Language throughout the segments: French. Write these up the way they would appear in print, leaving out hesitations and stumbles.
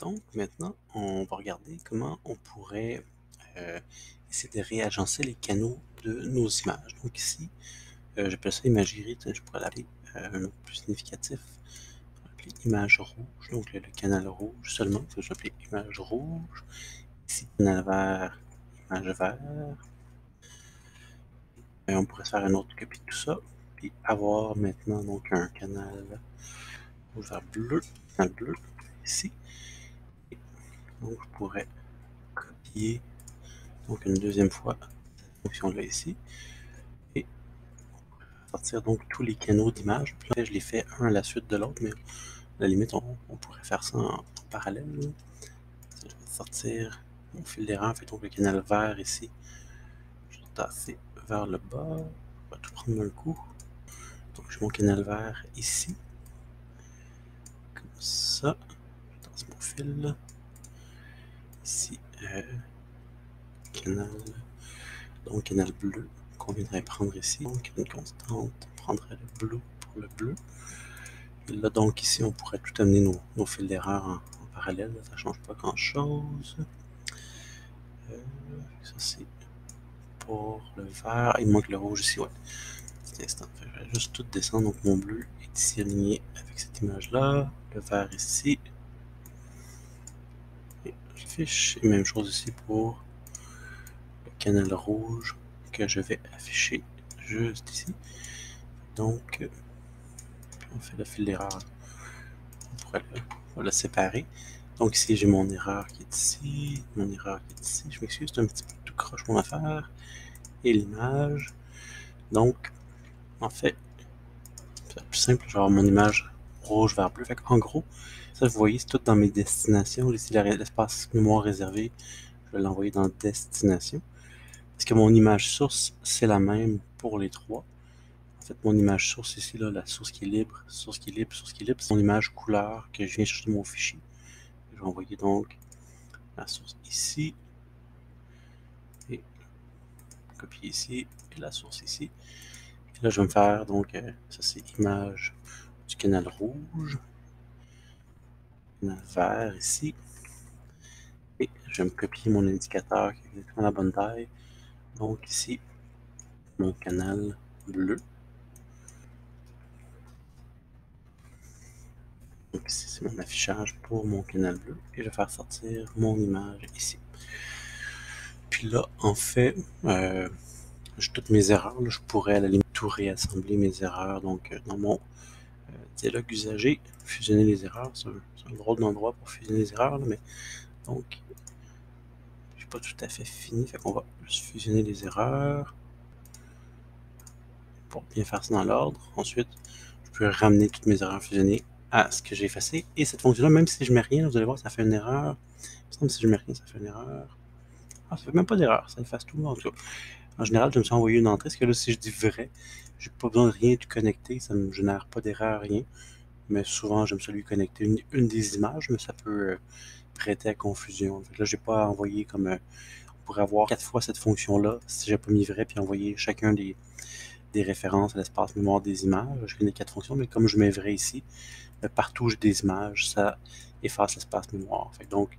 Donc maintenant, on va regarder comment on pourrait euh, essayer de réagencer les canaux de nos images. Donc ici, j'appelle ça imagerie, je pourrais l'appeler un nom plus significatif. On va l'appeler image rouge, donc le canal rouge seulement. Je vais l'appeler image rouge. Ici, canal vert, image vert. Et on pourrait faire une autre copie de tout ça. Puis avoir maintenant donc un canal rouge vert bleu, canal bleu ici. Et donc je pourrais copier donc une deuxième fois cette fonction-là ici. Et sortir donc tous les canaux d'images. Puis là, je les fais un à la suite de l'autre, mais à la limite, on pourrait faire ça en parallèle. Je vais sortir mon fil d'erreur, fait donc le canal vert ici. Je vais tasser vers le bas. Je vais tout prendre d'un coup. Donc j'ai mon canal vert ici. Comme ça. Je tasse mon fil. Ici, canal. Donc canal bleu qu'on viendrait prendre ici. Donc une constante, on prendrait le bleu pour le bleu. Et là, donc ici, on pourrait tout amener nos fils d'erreur en parallèle. Ça ne change pas grand-chose. Ça, c'est pour le vert. Il manque le rouge ici, ouais. Petit instant. Je vais juste tout descendre. Donc mon bleu est ici aligné avec cette image-là. Le vert ici. Et j'affiche. Et même chose ici pour le canal rouge que je vais afficher juste ici. Donc, on fait le fil d'erreur. On va le séparer. Donc ici, j'ai mon erreur qui est ici, mon erreur qui est ici. Je m'excuse, c'est un petit peu tout croche mon affaire. Et l'image. Donc, en fait, c'est plus simple, genre mon image rouge vers bleu. Fait en gros, ça, vous voyez, c'est tout dans mes destinations. Ici, l'espace mémoire réservé, je vais l'envoyer dans destination. Parce que mon image source, c'est la même pour les trois. En fait, mon image source ici, là, la source qui est libre, source qui est libre, source qui est libre, c'est mon image couleur que je viens chercher de mon fichier. Je vais envoyer donc la source ici, et copier ici, et la source ici. Et là, je vais me faire, donc, ça c'est image du canal rouge, canal vert ici, et je vais me copier mon indicateur qui est exactement la bonne taille. Donc ici, mon canal bleu. Donc ici, c'est mon affichage pour mon canal bleu, et je vais faire sortir mon image ici. Puis là, en fait, j'ai toutes mes erreurs. Là, je pourrais à la limite tout réassembler mes erreurs. Donc, dans mon dialogue usager, fusionner les erreurs. C'est un drôle d'endroit pour fusionner les erreurs. Là, mais donc, j'ai pas tout à fait fini. Fait qu'on va juste fusionner les erreurs pour bien faire ça dans l'ordre. Ensuite, je peux ramener toutes mes erreurs fusionnées à ce que j'ai effacé. Et cette fonction-là, même si je mets rien, vous allez voir, ça fait une erreur. Même si je mets rien, ça fait une erreur. Ah, ça fait même pas d'erreur. Ça efface tout. En tout cas, en général, je me suis envoyé une entrée, parce que là, si je dis vrai, j'ai pas besoin de rien de connecter, ça me génère pas d'erreur, rien. Mais souvent, j'aime ça lui connecter une des images, mais ça peut prêter à confusion. Fait que là, j'ai pas envoyé comme on pourrait avoir 4 fois cette fonction-là, si j'ai pas mis vrai, puis envoyer chacun des références à l'espace mémoire des images. Je connais 4 fonctions, mais comme je mets vrai ici, partout où j'ai des images, ça efface l'espace mémoire. Fait que donc,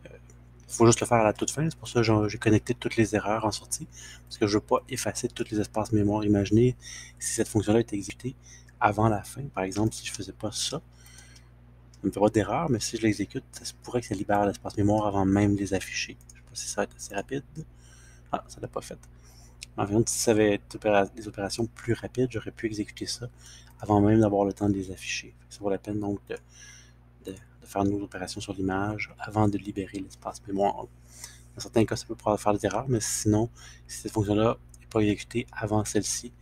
il faut juste le faire à la toute fin. C'est pour ça que j'ai connecté toutes les erreurs en sortie. Parce que je ne veux pas effacer tous les espaces mémoire. Imaginez si cette fonction-là était exécutée avant la fin. Par exemple, si je ne faisais pas ça, il ne me fait pas d'erreur, mais si je l'exécute, ça se pourrait que ça libère l'espace mémoire avant même de les afficher. Je ne sais pas si ça va être assez rapide. Ah, ça ne l'a pas fait. En fait, si ça avait été des opérations plus rapides, j'aurais pu exécuter ça avant même d'avoir le temps de les afficher. Ça vaut la peine donc de faire nos opérations sur l'image avant de libérer l'espace mémoire. Dans certains cas, ça peut pouvoir faire des erreurs, mais sinon, si cette fonction-là n'est pas exécutée avant celle-ci,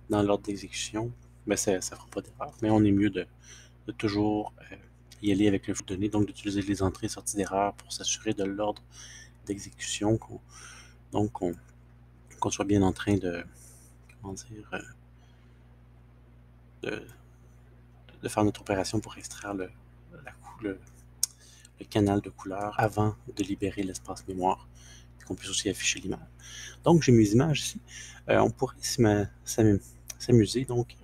dans l'ordre d'exécution, ben ça ne fera pas d'erreur. Mais on est mieux de toujours y aller avec le flux de données, donc d'utiliser les entrées et sorties d'erreurs pour s'assurer de l'ordre d'exécution, donc qu'on soit bien en train de, comment dire, de, de faire notre opération pour extraire le, le canal de couleur avant de libérer l'espace mémoire, et qu'on puisse aussi afficher l'image. Donc, j'ai mes images ici. On pourrait s'amuser, donc,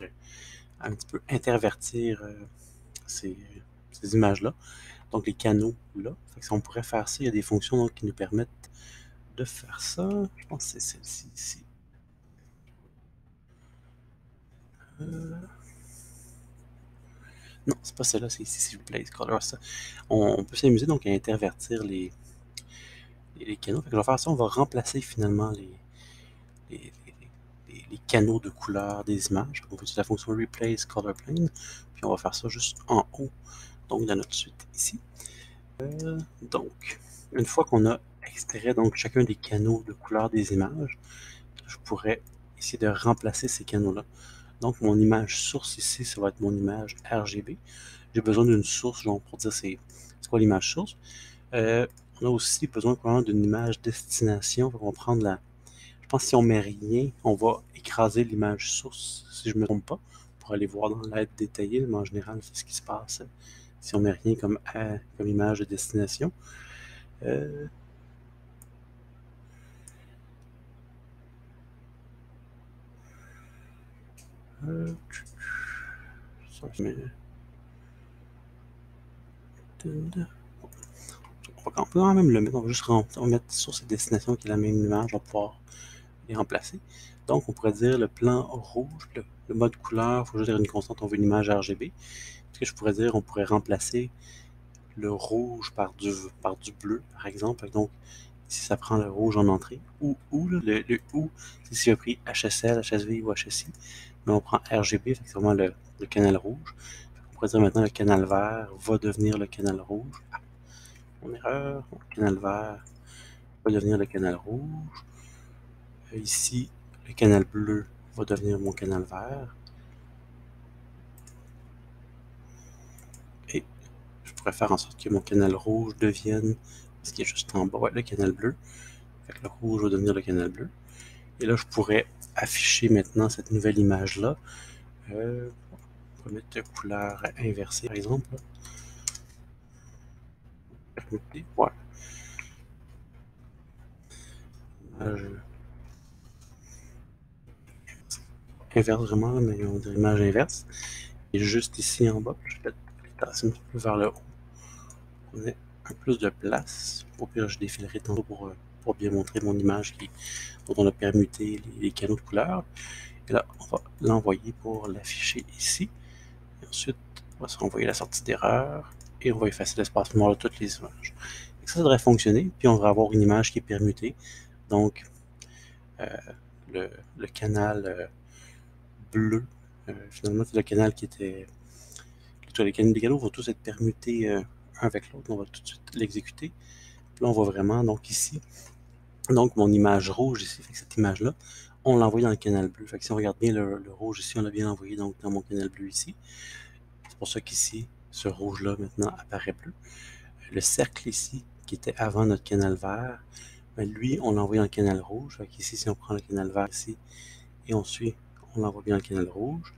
un petit peu intervertir ces images-là. donc les canaux là. Fait que si on pourrait faire ça, il y a des fonctions donc, qui nous permettent de faire ça. Je pense que c'est celle-ci ici. Non, c'est pas celle-là, c'est ici, s'il vous plaît, color ça. On peut s'amuser donc à intervertir les canaux. Fait que je vais faire ça, on va remplacer finalement les, les canaux de couleur des images. On va utiliser la fonction replace color plane, puis on va faire ça juste en haut, donc dans notre suite ici. Donc, une fois qu'on a extrait donc chacun des canaux de couleur des images, je pourrais essayer de remplacer ces canaux-là. Donc, mon image source ici, ça va être mon image RGB. J'ai besoin d'une source, genre pour dire c'est quoi l'image source. On a aussi besoin probablement d'une image destination. On va prendre la. Je pense que si on met rien, on va écraser l'image source, si je ne me trompe pas, pour aller voir dans l'aide détaillée, mais en général, c'est ce qui se passe si on met rien comme image de destination. Ça, je mets. On peut quand même le mettre, on va juste mettre sur cette destination qui est la même image, on va pouvoir les remplacer. Donc, on pourrait dire le plan rouge, le mode couleur, il faut juste dire une constante, on veut une image RGB. Ce que je pourrais dire, on pourrait remplacer le rouge par du bleu, par exemple. Donc, ici, ça prend le rouge en entrée. Ou le ou, c'est si j'ai pris HSL, HSV ou HSI. Mais on prend RGB, c'est vraiment le canal rouge. On pourrait dire maintenant le canal vert va devenir le canal rouge. Ah, mon erreur. Le canal vert va devenir le canal rouge. Ici, le canal bleu va devenir mon canal vert. Et je pourrais faire en sorte que mon canal rouge devienne, ce qui est juste en bas, ouais, le canal bleu. Fait que le rouge va devenir le canal bleu. Et là, je pourrais afficher maintenant cette nouvelle image-là. On va mettre de couleur inversée, par exemple. Ouais. Inverse vraiment, mais on dirait image inverse. Et juste ici en bas, je vais tasser un petit peu vers le haut. On a un peu plus de place. Au pire, je défilerai tantôt pour bien montrer mon image dont on a permuté les canaux de couleurs. Et là, on va l'envoyer pour l'afficher ici. Et ensuite, on va se renvoyer la sortie d'erreur et on va effacer l'espace noir de toutes les images. Donc ça devrait fonctionner, puis on devrait avoir une image qui est permutée. Donc, le canal bleu, finalement, c'est le canal qui était. Les canaux vont tous être permutés un avec l'autre. On va tout de suite l'exécuter. Là, on voit vraiment, donc ici, donc mon image rouge ici, fait que cette image-là, on l'envoie dans le canal bleu. Fait que si on regarde bien le rouge ici, on l'a bien envoyé donc, dans mon canal bleu ici. C'est pour ça qu'ici, ce rouge-là maintenant apparaît bleu. Le cercle ici, qui était avant notre canal vert, ben lui, on l'envoie dans le canal rouge. Fait qu'ici, si on prend le canal vert ici, et on suit, on l'envoie bien dans le canal rouge.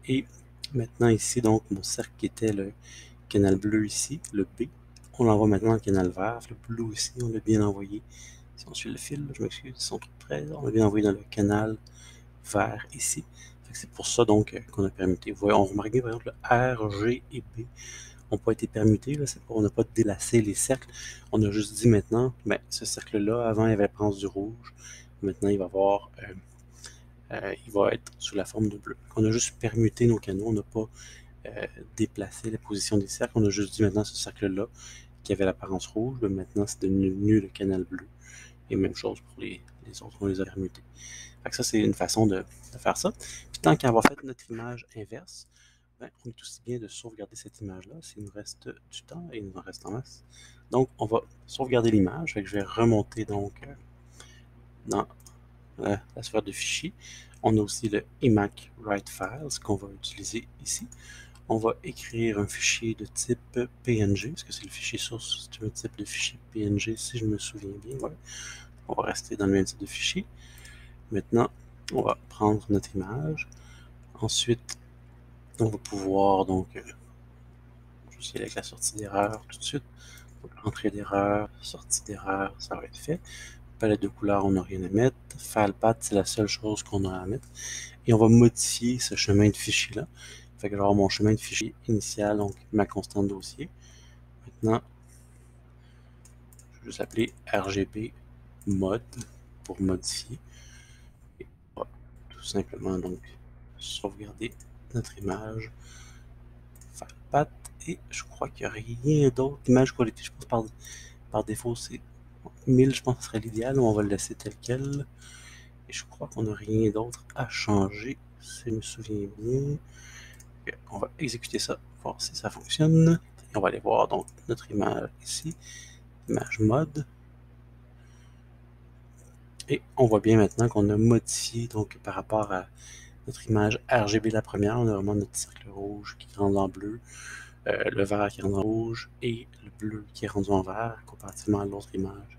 Et maintenant ici, donc, mon cercle qui était le canal bleu ici, le B, on l'envoie maintenant dans le canal vert. Le bleu ici, on l'a bien envoyé. Si on suit le fil, je m'excuse, ils sont trop près. On l'a bien envoyé dans le canal vert ici. C'est pour ça donc qu'on a permuté. Vous voyez, on remarque bien par exemple le R, G et B n'ont pas été permutés. On n'a pas délacé les cercles. On a juste dit maintenant, ben, ce cercle-là, avant il avait la présence du rouge. Maintenant il va avoir il va être sous la forme de bleu. On a juste permuté nos canaux, on n'a pas déplacé la position des cercles. On a juste dit maintenant ce cercle-là qui avait l'apparence rouge, ben maintenant c'est devenu le canal bleu. Et même chose pour les autres, on les a permutés. Fait que ça, c'est une façon de faire ça. Puis tant qu'on va faire notre image inverse, ben, on est aussi bien de sauvegarder cette image-là, s'il nous reste du temps, et il nous en reste en masse. Donc, on va sauvegarder l'image. Fait que je vais remonter donc dans la sphère de fichiers. On a aussi le Emac Write Files qu'on va utiliser ici. On va écrire un fichier de type PNG, parce que c'est le fichier source, c'est un type de fichier PNG, si je me souviens bien. Ouais. On va rester dans le même type de fichier. Maintenant, on va prendre notre image. Ensuite, on va pouvoir donc, je vais avec la sortie d'erreur tout de suite. Donc, entrée d'erreur, sortie d'erreur, ça va être fait. Palette de couleurs, on n'a rien à mettre. Filepath, c'est la seule chose qu'on a à mettre. Et on va modifier ce chemin de fichier-là. Fait que je vais avoir mon chemin de fichier initial, donc ma constante dossier. Maintenant, je vais juste appeler RGB mode pour modifier. Et on va tout simplement donc sauvegarder notre image, faire patte, et je crois qu'il n'y a rien d'autre. Image qualité, je pense par défaut c'est 1000, je pense que ce serait l'idéal, on va le laisser tel quel. Et je crois qu'on n'a rien d'autre à changer, si je me souviens bien. Okay, on va exécuter ça, voir si ça fonctionne. Et on va aller voir donc notre image ici, image mode. Et on voit bien maintenant qu'on a modifié donc par rapport à notre image RGB la première, on a vraiment notre cercle rouge qui est rendu en bleu, le vert qui est rendu en rouge et le bleu qui est rendu en vert comparativement à l'autre image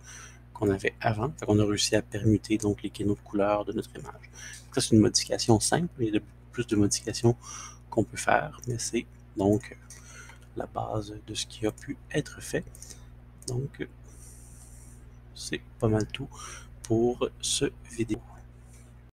qu'on avait avant. Donc on a réussi à permuter donc les canaux de couleurs de notre image. Donc ça c'est une modification simple, il y a plus de modifications qu'on peut faire, mais c'est donc la base de ce qui a pu être fait. Donc c'est pas mal tout pour ce vidéo.